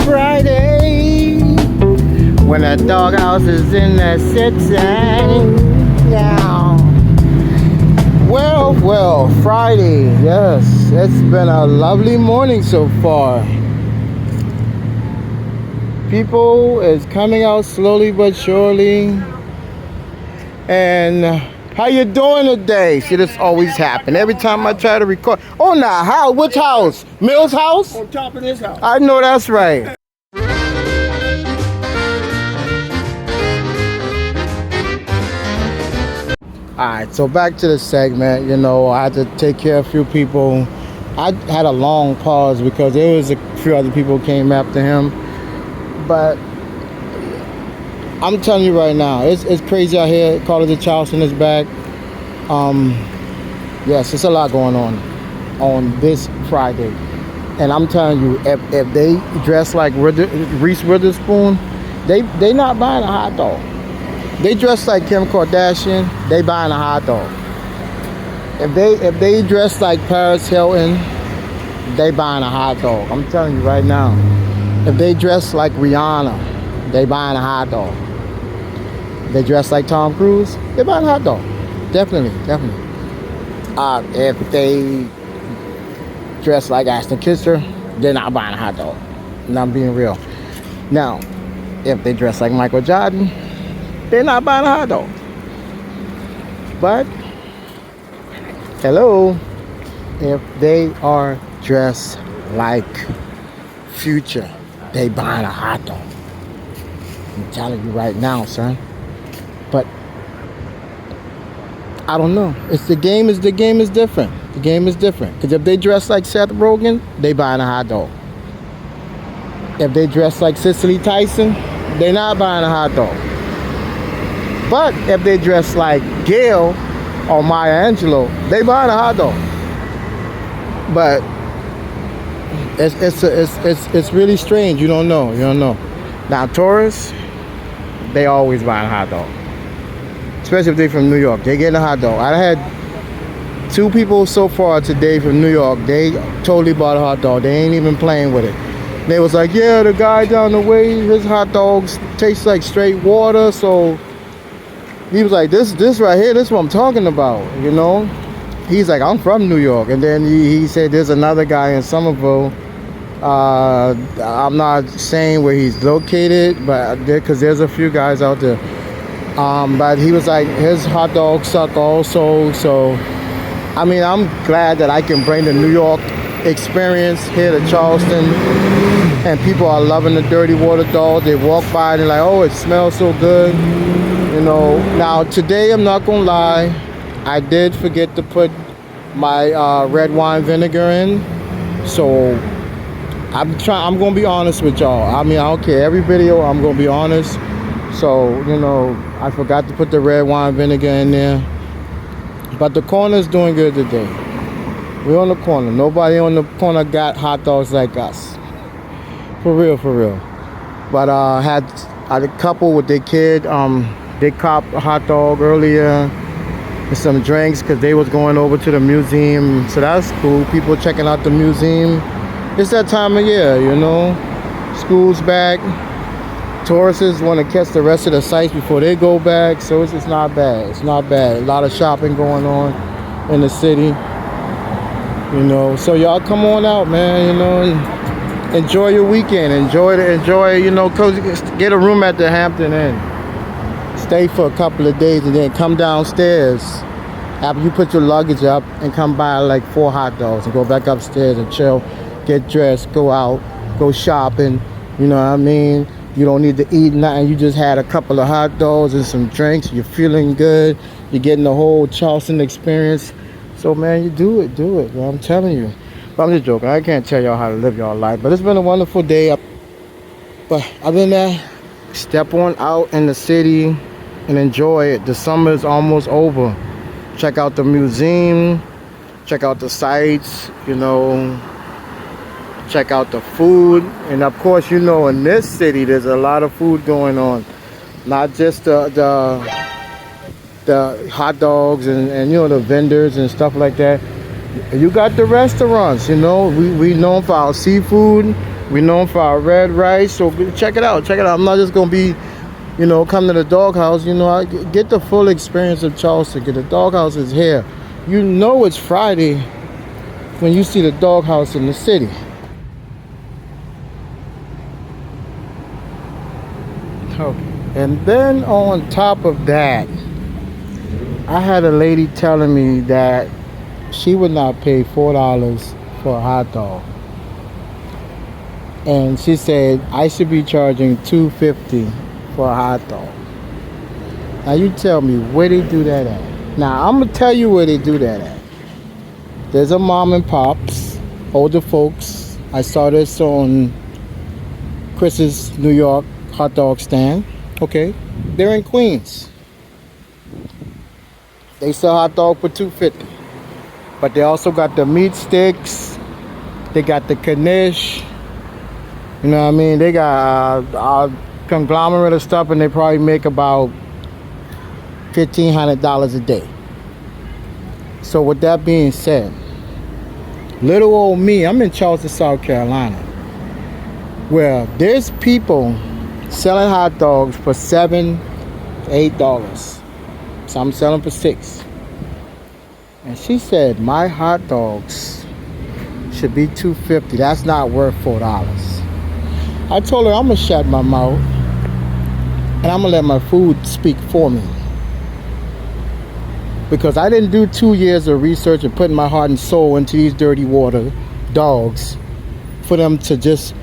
Friday, when the doghouse is in the city. Yeah. Well, Friday. Yes, it's been a lovely morning so far. People is coming out slowly but surely. And how you doing today? See, this always happen every time I try to record. Oh, nah, how? Which house? Mill's house? On top of this house. I know that's right. Alright, so back to the segment. You know, I had to take care of a few people. I had a long pause because there was a few other people who came after him. But I'm telling you right now, it's crazy out here. Carter Charleston is back. Yes, it's a lot going on this Friday. And I'm telling you, if they dress like Reese Witherspoon, they not buying a hot dog. They dress like Kim Kardashian, they buying a hot dog. If they dress like Paris Hilton, they buying a hot dog. I'm telling you right now. If they dress like Rihanna, they buying a hot dog. If they dress like Tom Cruise, they buying a hot dog. Definitely. If they dress like Ashton Kutcher, they're not buying a hot dog. And I'm being real. Now, if they dress like Michael Jordan, they're not buying a hot dog. But, hello, if they are dressed like Future, they buying a hot dog. I'm telling you right now, son. But I don't know. The game is different. The game is different. Because if they dress like Seth Rogen, they buying a hot dog. If they dress like Cicely Tyson, they're not buying a hot dog. But if they dress like Gail or Maya Angelou, they buying a hot dog. But it's really strange. You don't know. Now tourists, they always buying a hot dog. Especially if they're from New York, they getting a hot dog. I had 2 people so far today from New York. They totally bought a hot dog. They ain't even playing with it. They was like, yeah, the guy down the way, his hot dogs taste like straight water. So he was like, this right here, this is what I'm talking about, you know. He's like, I'm from New York. And then he said there's another guy in Somerville. I'm not saying where he's located, but because there's a few guys out there. But he was like, his hot dogs suck also. So, I mean, I'm glad that I can bring the New York experience here to Charleston. And people are loving the dirty water dogs. They walk by and they're like, oh, it smells so good. You know, now today, I'm not gonna lie, I did forget to put my red wine vinegar in. So I'm gonna be honest with y'all. I mean, I don't care. Every video, I'm gonna be honest. So, you know, I forgot to put the red wine vinegar in there. But the corner's doing good today. We're on the corner. Nobody on the corner got hot dogs like us. For real. But I had a couple with their kid. They copped a hot dog earlier and some drinks because they was going over to the museum. So that's cool. People checking out the museum. It's that time of year, you know. School's back. Tourists want to catch the rest of the sites before they go back. So it's not bad. It's not bad. A lot of shopping going on in the city. You know. So y'all come on out, man. You know. And enjoy your weekend. Enjoy. You know. Get a room at the Hampton Inn. Stay for a couple of days and then come downstairs after you put your luggage up and come buy like 4 hot dogs and go back upstairs and chill, get dressed, go out, go shopping. You know what I mean? You don't need to eat nothing. You just had a couple of hot dogs and some drinks. You're feeling good. You're getting the whole Charleston experience. So man, you do it. Man. I'm telling you. But I'm just joking. I can't tell y'all how to live your life. But it's been a wonderful day. But other than that, step on out in the city and enjoy it. The summer is almost over. Check out the museum, check out the sights, you know, check out the food. And of course, you know, in this city there's a lot of food going on, not just the hot dogs and you know, the vendors and stuff like that. You got the restaurants, you know. We known for our seafood. We're known for our red rice, so check it out. Check it out. I'm not just gonna be, come to the doghouse. I get the full experience of Charleston. Get the doghouse is here. It's Friday when you see the doghouse in the city. Okay. And then on top of that, I had a lady telling me that she would not pay $4 for a hot dog. And she said I should be charging $2.50 for a hot dog. Now you tell me where they do that at. Now I'm gonna tell you where they do that at. There's a mom and pops, older folks. I saw this on Chris's New York hot dog stand. Okay, they're in Queens. They sell hot dog for $2.50. But they also got the meat sticks. They got the knish. You know what I mean? They got a conglomerate of stuff, and they probably make about $1,500 a day. So with that being said, little old me, I'm in Charleston, South Carolina, where there's people selling hot dogs for $7, $8. So I'm selling for $6. And she said my hot dogs should be $2.50. That's not worth $4. I told her I'm gonna shut my mouth and I'm gonna let my food speak for me. Because I didn't do 2 years of research and putting my heart and soul into these dirty water dogs for them to just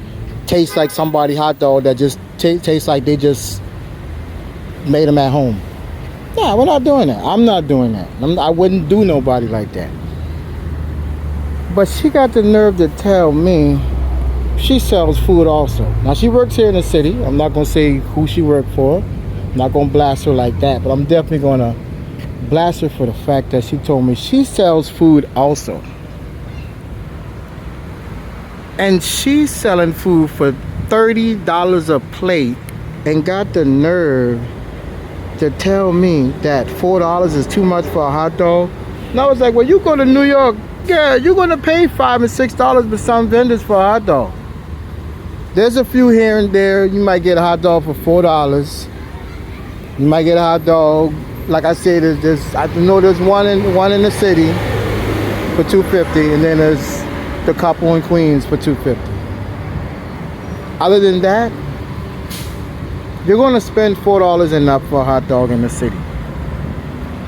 taste like somebody's hot dog that just tastes like they just made them at home. Nah, we're not doing that. I'm not doing that. I wouldn't do nobody like that. But she got the nerve to tell me she sells food also. Now she works here in the city. I'm not gonna say who she worked for. I'm not gonna blast her like that, but I'm definitely gonna blast her for the fact that she told me she sells food also. And she's selling food for $30 a plate and got the nerve to tell me that $4 is too much for a hot dog. And I was like, well, you go to New York, yeah, you're gonna pay $5 and $6 for some vendors for a hot dog. There's a few here and there. You might get a hot dog for $4. You might get a hot dog, like I said, I know there's one in the city for $2.50, and then there's the couple in Queens for $2.50. Other than that, you're gonna spend $4 and up for a hot dog in the city.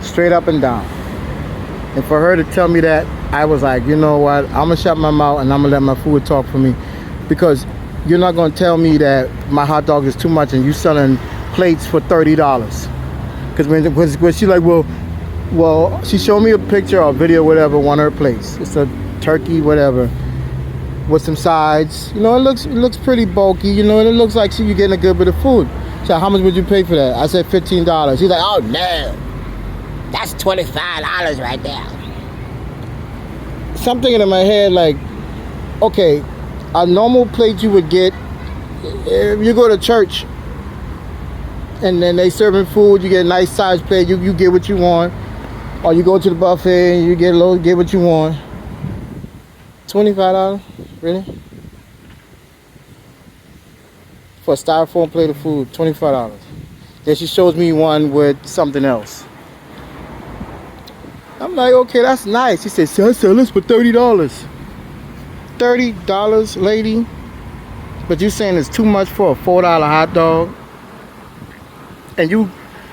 Straight up and down. And for her to tell me that, I was like, you know what? I'm gonna shut my mouth and I'm gonna let my food talk for me. Because you're not gonna tell me that my hot dog is too much and you selling plates for $30. Because when she's like, well, she showed me a picture or a video, whatever, one of her plates. It's a turkey, whatever, with some sides. It looks pretty bulky, and it looks like you're getting a good bit of food. So how much would you pay for that? I said $15. She's like, oh no, that's $25 right there. So I'm thinking in my head, like, okay, a normal plate you would get if you go to church and then they serving food, you get a nice size plate, you get what you want. Or you go to the buffet and you get what you want. $25? Really? For a styrofoam plate of food, $25. Then she shows me one with something else. I'm like, okay, that's nice. She said, I sell this for $30. $30, lady? But you saying it's too much for a $4 hot dog? And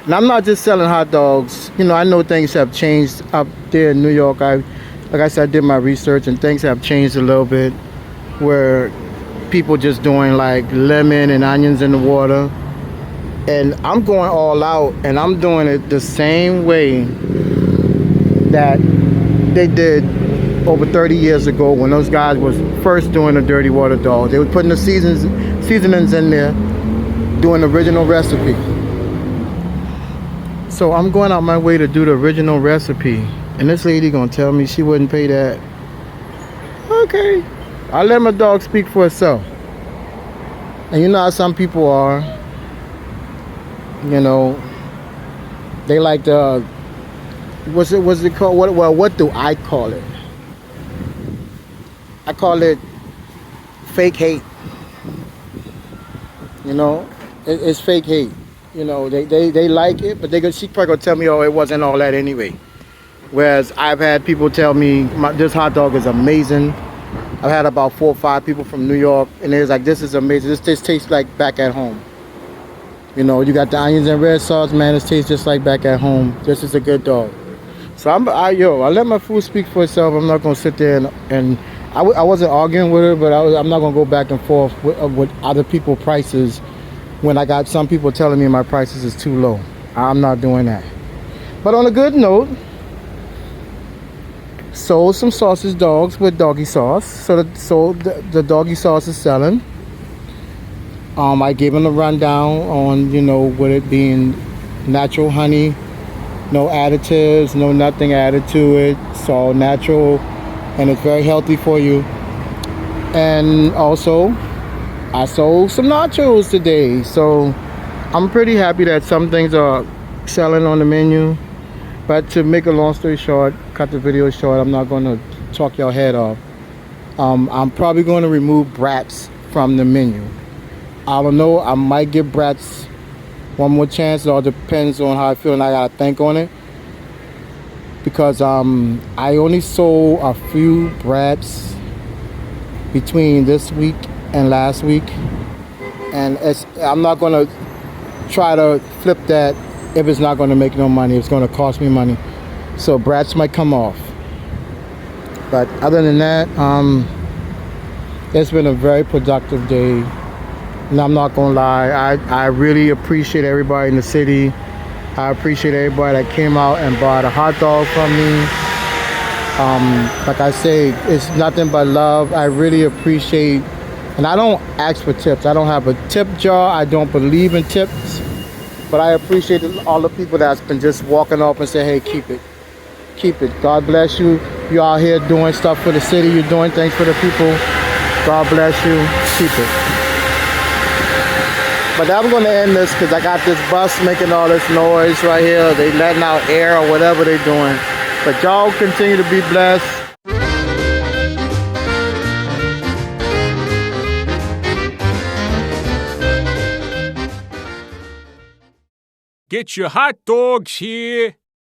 I'm not just selling hot dogs. I know things have changed up there in New York. Like I said, I did my research and things have changed a little bit, where people just doing like lemon and onions in the water. And I'm going all out and I'm doing it the same way that they did over 30 years ago when those guys was first doing the dirty water dog. They were putting the seasonings in there, doing the original recipe. So I'm going out my way to do the original recipe, and this lady gonna tell me she wouldn't pay that. Okay, I let my dog speak for itself. And you know how some people are. They like the what's it called? What do I call it? I call it fake hate. You know, it's fake hate. You know, they like it, but she probably gonna tell me, oh, it wasn't all that anyway. Whereas I've had people tell me this hot dog is amazing. I've had about 4 or 5 people from New York, and they're like, this is amazing. This tastes like back at home. You know, you got the onions and red sauce, man. It tastes just like back at home. This is a good dog. So I let my food speak for itself. I'm not gonna sit there and I wasn't arguing with her, but I'm not gonna go back and forth with other people's prices when I got some people telling me my prices is too low. I'm not doing that. But on a good note, sold some sausage dogs with doggy sauce. So the doggy sauce is selling. I gave them a rundown on, you know, with it being natural honey, no additives, no nothing added to it. It's all natural and it's very healthy for you. And also, I sold some nachos today. So I'm pretty happy that some things are selling on the menu. But to make a long story short, cut the video short, I'm not going to talk your head off. I'm probably going to remove Bratz from the menu. I don't know, I might give Bratz one more chance. It all depends on how I feel and I gotta think on it. Because I only sold a few Bratz between this week and last week. And I'm not gonna try to flip that if it's not gonna make no money. It's gonna cost me money. So Bratz might come off. But other than that, it's been a very productive day. And I'm not gonna lie, I really appreciate everybody in the city. I appreciate everybody that came out and bought a hot dog from me. Like I say, it's nothing but love. I really appreciate, and I don't ask for tips. I don't have a tip jar. I don't believe in tips. But I appreciate all the people that's been just walking up and say, hey, keep it. Keep it. God bless you. You're out here doing stuff for the city. You're doing things for the people. God bless you. Keep it. But I'm going to end this because I got this bus making all this noise right here. They letting out air or whatever they're doing. But y'all continue to be blessed. Get your hot dogs here.